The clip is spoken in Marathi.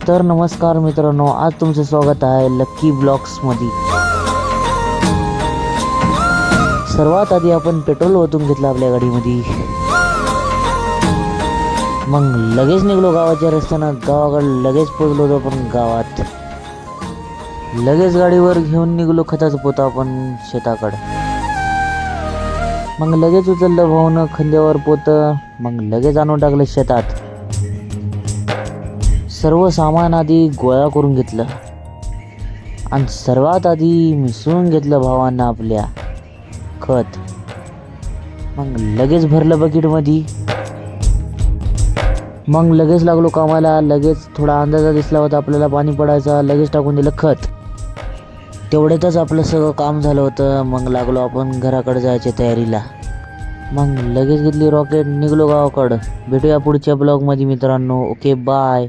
तर नमस्कार मित्रांनो, आज तुमचं स्वागत आहे लकी ब्लॉग्समध्ये। सर्वात आधी आपण पेट्रोल ओतून घेतलं आपल्या गाडीमध्ये, मग लगेच निघलो गावाच्या रस्त्यानं। गावाकडे लगेच पोचलो होतो आपण गावात। लगेच गाडीवर घेऊन निघलो खताचं पोतं आपण शेताकडं। मग लगेच उचललं भाऊनं खांद्यावर पोतं, मग लगेच आणून टाकलं शेतात। सर्व सामान आधी गोळा करून घेतलं आणि सर्वात आधी मिसळून घेतलं भावांना आपल्या खत। मग लगेच भरलं बकेटमध्ये, मग लगेच लागलो कामाला। लगेच थोडा अंदाजा दिसला होता आपल्याला पाणी पडायचा, लगेच टाकून दिलं खत। तेवढ्यातच आपलं सगळं काम झालं होतं। मग लागलो आपण घराकडे जायच्या तयारीला। मग लगेच घेतली रॉकेट, निघलो गावाकडं। भेटूया पुढच्या ब्लॉगमध्ये मित्रांनो। Okay, bye.